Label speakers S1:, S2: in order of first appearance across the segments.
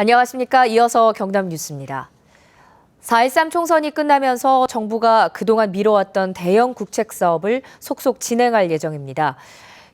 S1: 안녕하십니까. 이어서 경남 뉴스입니다. 4.13 총선이 끝나면서 정부가 그동안 미뤄왔던 대형 국책 사업을 속속 진행할 예정입니다.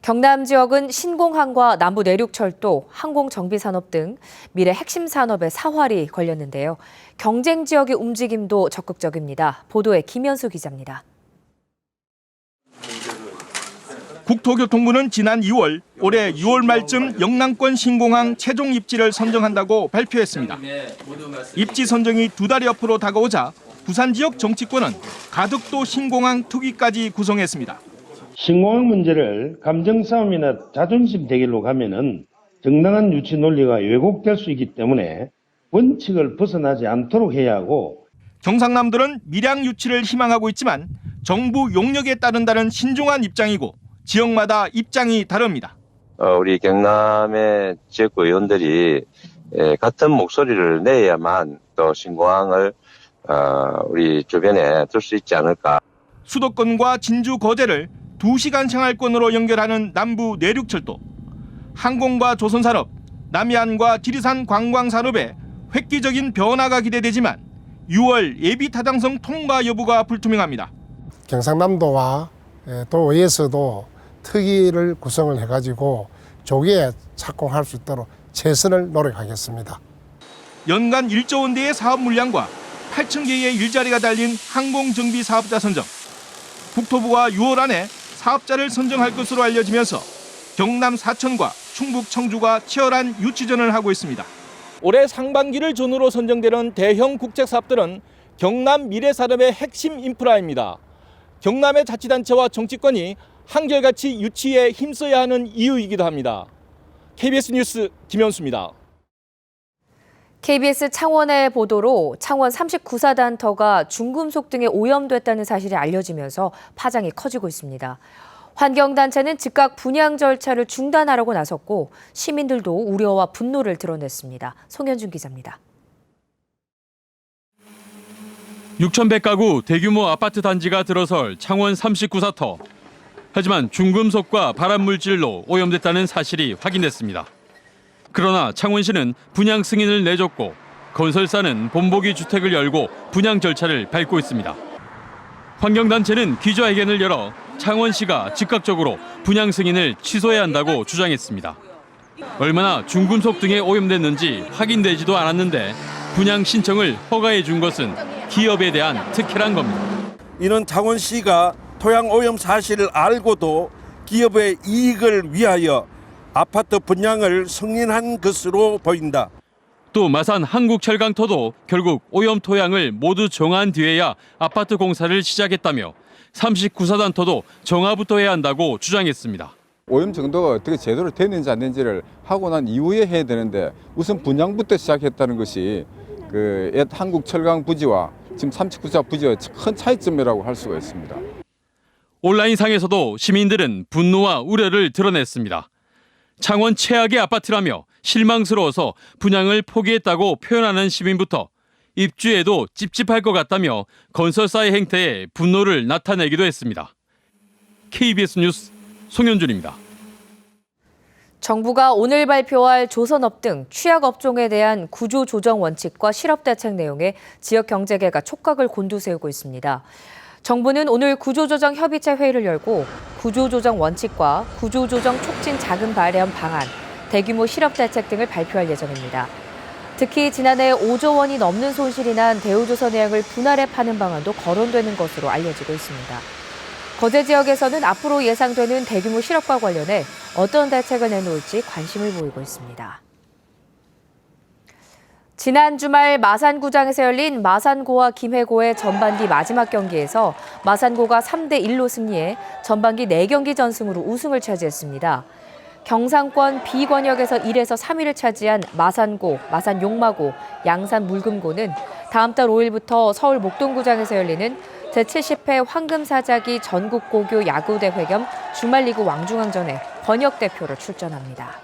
S1: 경남 지역은 신공항과 남부 내륙철도, 항공정비산업 등 미래 핵심 산업의 사활이 걸렸는데요. 경쟁 지역의 움직임도 적극적입니다. 보도에 김현수 기자입니다.
S2: 국토교통부는 지난 2월, 올해 6월 말쯤 영남권 신공항 최종 입지를 선정한다고 발표했습니다. 입지 선정이 2달 옆으로 다가오자 부산 지역 정치권은 가덕도 신공항 투기까지 구성했습니다.
S3: 신공항 문제를 감정싸움이나 자존심 대결로 가면은 정당한 유치 논리가 왜곡될 수 있기 때문에 원칙을 벗어나지 않도록 해야 하고,
S2: 경상남들은 밀양 유치를 희망하고 있지만 정부 용역에 따른다는 신중한 입장이고 지역마다 입장이 다릅니다.
S4: 우리 경남의 지역구 의원들이 같은 목소리를 내야만 또 신공항을 우리 주변에 둘 수 있지 않을까.
S2: 수도권과 진주 거제를 2시간 생활권으로 연결하는 남부 내륙철도, 항공과 조선산업, 남해안과 지리산 관광산업에 획기적인 변화가 기대되지만 6월 예비타당성 통과 여부가 불투명합니다.
S5: 경상남도와 도의회에서도 특위를 구성을 해가지고 조기에 착공할 수 있도록 최선을 노력하겠습니다.
S2: 연간 1조 원대의 사업 물량과 8천 개의 일자리가 달린 항공정비 사업자 선정. 국토부가 6월 안에 사업자를 선정할 것으로 알려지면서 경남 사천과 충북 청주가 치열한 유치전을 하고 있습니다. 올해 상반기를 전후로 선정되는 대형 국책 사업들은 경남 미래산업의 핵심 인프라입니다. 경남의 자치단체와 정치권이 한결같이 유치에 힘써야 하는 이유이기도 합니다. KBS 뉴스 김현수입니다.
S1: KBS 창원의 보도로 창원 39사단터가 중금속 등에 오염됐다는 사실이 알려지면서 파장이 커지고 있습니다. 환경단체는 즉각 분양 절차를 중단하라고 나섰고 시민들도 우려와 분노를 드러냈습니다. 송현준 기자입니다.
S6: 6,100가구 대규모 아파트 단지가 들어설 창원 39사터. 하지만 중금속과 발암물질로 오염됐다는 사실이 확인됐습니다. 그러나 창원시는 분양 승인을 내줬고 건설사는 본보기 주택을 열고 분양 절차를 밟고 있습니다. 환경단체는 기자회견을 열어 창원시가 즉각적으로 분양 승인을 취소해야 한다고 주장했습니다. 얼마나 중금속 등에 오염됐는지 확인되지도 않았는데 분양 신청을 허가해 준 것은 기업에 대한 특혜란 겁니다.
S7: 이는 창원시가 토양 오염 사실을 알고도 기업의 이익을 위하여 아파트 분양을 승인한 것으로 보인다.
S6: 또 마산 한국철강터도 결국 오염 토양을 모두 정한 뒤에야 아파트 공사를 시작했다며 39사단터도 정화부터 해야 한다고 주장했습니다.
S8: 오염 정도가 어떻게 제대로 됐는지 안 됐는지를 하고 난 이후에 해야 되는데 우선 분양부터 시작했다는 것이 옛 한국철강 부지와 지금 39사 부지의 큰 차이점이라고 할 수가 있습니다.
S6: 온라인상에서도 시민들은 분노와 우려를 드러냈습니다. 창원 최악의 아파트라며 실망스러워서 분양을 포기했다고 표현하는 시민부터 입주에도 찝찝할 것 같다며 건설사의 행태에 분노를 나타내기도 했습니다. KBS 뉴스 송현준입니다.
S1: 정부가 오늘 발표할 조선업 등 취약업종에 대한 구조조정 원칙과 실업대책 내용에 지역경제계가 촉각을 곤두세우고 있습니다. 정부는 오늘 구조조정 협의체 회의를 열고 구조조정 원칙과 구조조정 촉진 자금 마련 방안, 대규모 실업대책 등을 발표할 예정입니다. 특히 지난해 5조 원이 넘는 손실이 난 대우조선해양을 분할해 파는 방안도 거론되는 것으로 알려지고 있습니다. 거제 지역에서는 앞으로 예상되는 대규모 실업과 관련해 어떤 대책을 내놓을지 관심을 보이고 있습니다. 지난 주말 마산구장에서 열린 마산고와 김해고의 전반기 마지막 경기에서 마산고가 3대1로 승리해 전반기 4경기 전승으로 우승을 차지했습니다. 경상권 B권역에서 1에서 3위를 차지한 마산고, 마산용마고, 양산물금고는 다음 달 5일부터 서울 목동구장에서 열리는 제70회 황금사자기 전국고교 야구대회 겸 주말리그 왕중왕전에 번역대표로 출전합니다.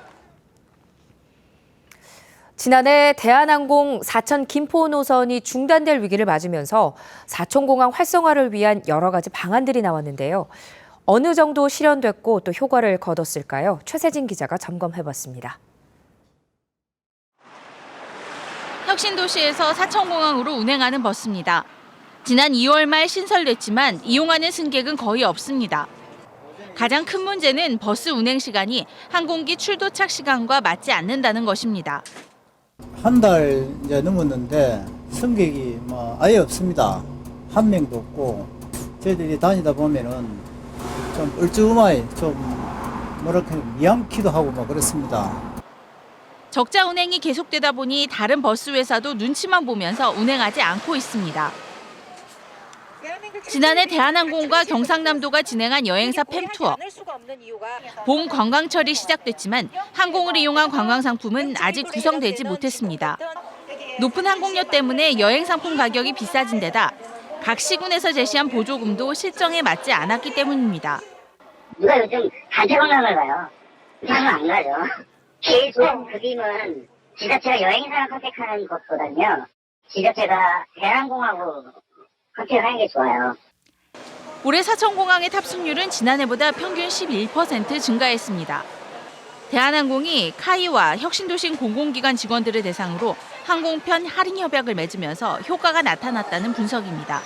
S1: 지난해 대한항공 사천 김포 노선이 중단될 위기를 맞으면서 사천공항 활성화를 위한 여러 가지 방안들이 나왔는데요. 어느 정도 실현됐고 또 효과를 거뒀을까요? 최세진 기자가 점검해봤습니다.
S9: 혁신도시에서 사천공항으로 운행하는 버스입니다. 지난 2월 말 신설됐지만 이용하는 승객은 거의 없습니다. 가장 큰 문제는 버스 운행 시간이 항공기 출도착 시간과 맞지 않는다는 것입니다.
S10: 한 달 이제 넘었는데 승객이 아예 없습니다. 한 명도 없고 저희들이 다니다 보면은 좀 얼쭈마이 좀 뭐랄까 미안키도 하고 그렇습니다.
S9: 적자 운행이 계속되다 보니 다른 버스 회사도 눈치만 보면서 운행하지 않고 있습니다. 지난해 대한항공과 경상남도가 진행한 여행사 팸투어. 봄 관광철이 시작됐지만 항공을 이용한 관광 상품은 아직 구성되지 못했습니다. 높은 항공료 때문에 여행 상품 가격이 비싸진 데다 각 시군에서 제시한 보조금도 실정에 맞지 않았기 때문입니다.
S11: 누가 요즘 단체 관광을 가요? 그냥 안 가죠. 제일 좋은 그림은 지자체가 여행사를 컨택하는 것보다는요. 지자체가 대한항공하고 컨택하는 게 좋아요.
S9: 올해 사천공항의 탑승률은 지난해보다 평균 11% 증가했습니다. 대한항공이 카이와 혁신도시 공공기관 직원들을 대상으로 항공편 할인 협약을 맺으면서 효과가 나타났다는 분석입니다.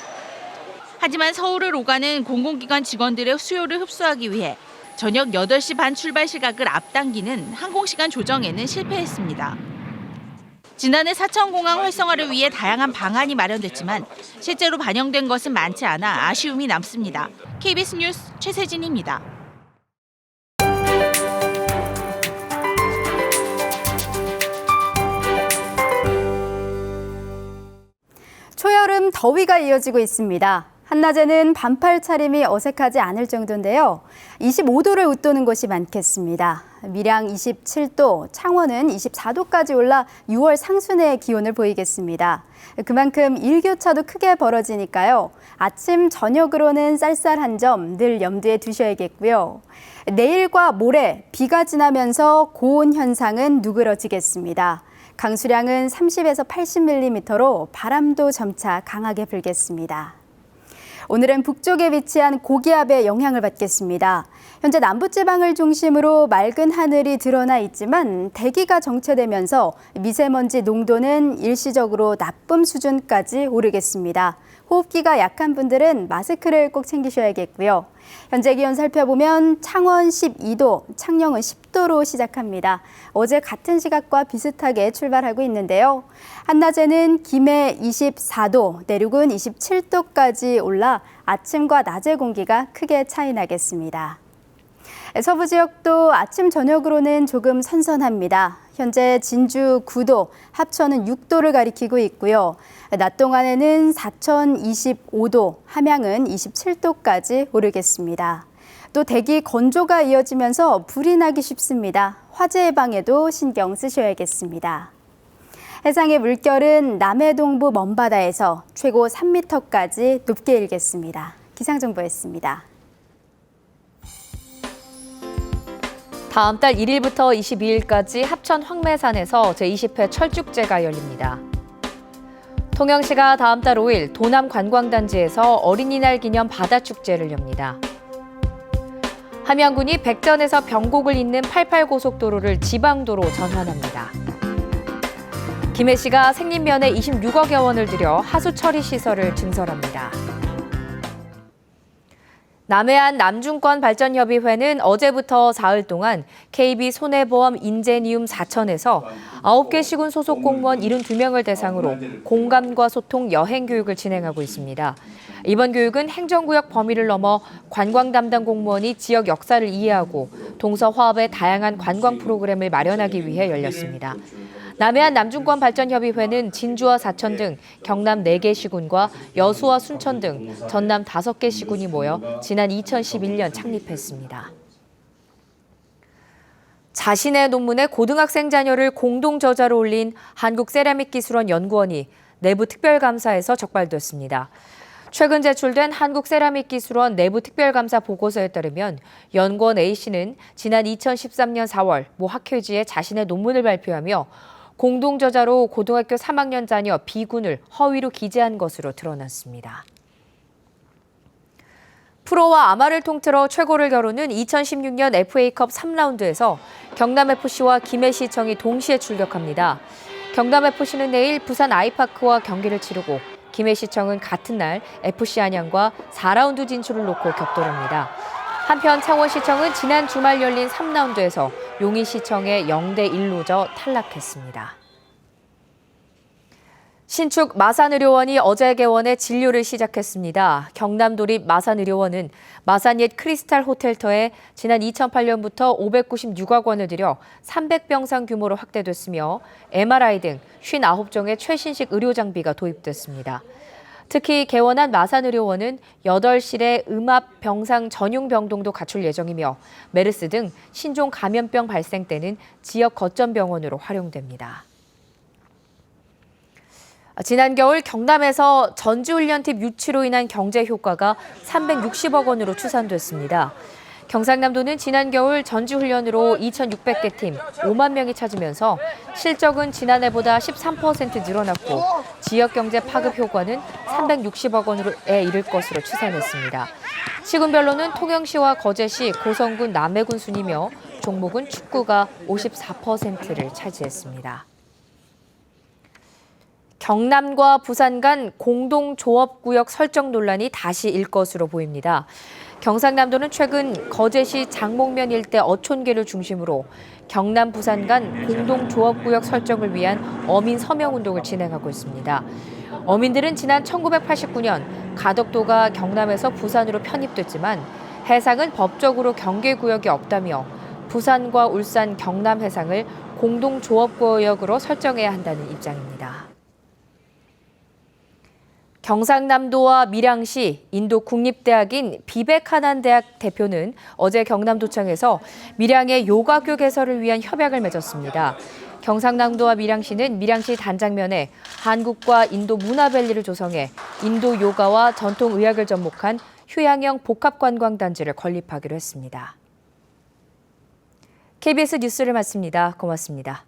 S9: 하지만 서울을 오가는 공공기관 직원들의 수요를 흡수하기 위해 저녁 8시 반 출발 시각을 앞당기는 항공시간 조정에는 실패했습니다. 지난해 사천공항 활성화를 위해 다양한 방안이 마련됐지만 실제로 반영된 것은 많지 않아 아쉬움이 남습니다. KBS 뉴스 최세진입니다.
S12: 초여름 더위가 이어지고 있습니다. 한낮에는 반팔 차림이 어색하지 않을 정도인데요. 25도를 웃도는 곳이 많겠습니다. 밀양 27도, 창원은 24도까지 올라 6월 상순의 기온을 보이겠습니다. 그만큼 일교차도 크게 벌어지니까요. 아침, 저녁으로는 쌀쌀한 점 늘 염두에 두셔야겠고요. 내일과 모레 비가 지나면서 고온 현상은 누그러지겠습니다. 강수량은 30에서 80mm로 바람도 점차 강하게 불겠습니다. 오늘은 북쪽에 위치한 고기압의 영향을 받겠습니다. 현재 남부지방을 중심으로 맑은 하늘이 드러나 있지만 대기가 정체되면서 미세먼지 농도는 일시적으로 나쁨 수준까지 오르겠습니다. 호흡기가 약한 분들은 마스크를 꼭 챙기셔야겠고요. 현재 기온 살펴보면 창원 12도, 창녕은 10도로 시작합니다. 어제 같은 시각과 비슷하게 출발하고 있는데요. 한낮에는 김해 24도, 내륙은 27도까지 올라 아침과 낮의 공기가 크게 차이 나겠습니다. 서부 지역도 아침 저녁으로는 조금 선선합니다. 현재 진주 9도, 합천은 6도를 가리키고 있고요. 낮 동안에는 사천 25도, 함양은 27도까지 오르겠습니다. 또 대기 건조가 이어지면서 불이 나기 쉽습니다. 화재 예방에도 신경 쓰셔야겠습니다. 해상의 물결은 남해동부 먼바다에서 최고 3m까지 높게 일겠습니다. 기상정보였습니다.
S1: 다음 달 1일부터 22일까지 합천 황매산에서 제20회 철쭉제가 열립니다. 통영시가 다음 달 5일 도남 관광단지에서 어린이날 기념 바다축제를 엽니다. 함양군이 백전에서 병곡을 잇는 88고속도로를 지방도로 전환합니다. 김해시가 생린면에 26억여 원을 들여 하수 처리 시설을 증설합니다. 남해안 남중권발전협의회는 어제부터 사흘 동안 KB 손해보험 인제니움 4천에서 9개 시군 소속 공무원 72명을 대상으로 공감과 소통 여행 교육을 진행하고 있습니다. 이번 교육은 행정구역 범위를 넘어 관광 담당 공무원이 지역 역사를 이해하고 동서화합의 다양한 관광 프로그램을 마련하기 위해 열렸습니다. 남해안 남중권발전협의회는 진주와 사천 등 경남 4개 시군과 여수와 순천 등 전남 5개 시군이 모여 지난 2011년 창립했습니다. 자신의 논문에 고등학생 자녀를 공동 저자로 올린 한국세라믹기술원 연구원이 내부 특별감사에서 적발됐습니다. 최근 제출된 한국세라믹기술원 내부 특별감사 보고서에 따르면 연구원 A씨는 지난 2013년 4월 모 학회지에 자신의 논문을 발표하며 공동저자로 고등학교 3학년 자녀 B군을 허위로 기재한 것으로 드러났습니다. 프로와 아마를 통틀어 최고를 겨루는 2016년 FA컵 3라운드에서 경남FC와 김해시청이 동시에 출격합니다. 경남FC는 내일 부산 아이파크와 경기를 치르고 김해시청은 같은 날 FC 안양과 4라운드 진출을 놓고 격돌합니다. 한편 창원시청은 지난 주말 열린 3라운드에서 용인시청에 0대1로 져 탈락했습니다. 신축 마산의료원이 어제 개원해 진료를 시작했습니다. 경남도립 마산의료원은 마산 옛 크리스탈 호텔터에 지난 2008년부터 596억 원을 들여 300병상 규모로 확대됐으며 MRI 등 59종의 최신식 의료 장비가 도입됐습니다. 특히 개원한 마산의료원은 8실의 음압 병상 전용 병동도 갖출 예정이며 메르스 등 신종 감염병 발생 때는 지역 거점 병원으로 활용됩니다. 지난 겨울 경남에서 전지훈련팀 유치로 인한 경제 효과가 360억 원으로 추산됐습니다. 경상남도는 지난 겨울 전지훈련으로 2,600개 팀 5만 명이 찾으면서 실적은 지난해보다 13% 늘어났고 지역 경제 파급 효과는 360억 원에 이를 것으로 추산했습니다. 시군별로는 통영시와 거제시, 고성군, 남해군 순이며 종목은 축구가 54%를 차지했습니다. 경남과 부산 간 공동조업구역 설정 논란이 다시 일 것으로 보입니다. 경상남도는 최근 거제시 장목면 일대 어촌계를 중심으로 경남, 부산 간 공동조업구역 설정을 위한 어민 서명운동을 진행하고 있습니다. 어민들은 지난 1989년 가덕도가 경남에서 부산으로 편입됐지만 해상은 법적으로 경계구역이 없다며 부산과 울산, 경남 해상을 공동조업구역으로 설정해야 한다는 입장입니다. 경상남도와 밀양시, 인도 국립대학인 비베카난대학 대표는 어제 경남도청에서 밀양의 요가교 개설을 위한 협약을 맺었습니다. 경상남도와 밀양시는 밀양시 단장면에 한국과 인도 문화밸리를 조성해 인도 요가와 전통의학을 접목한 휴양형 복합관광단지를 건립하기로 했습니다. KBS 뉴스를 마칩니다. 고맙습니다.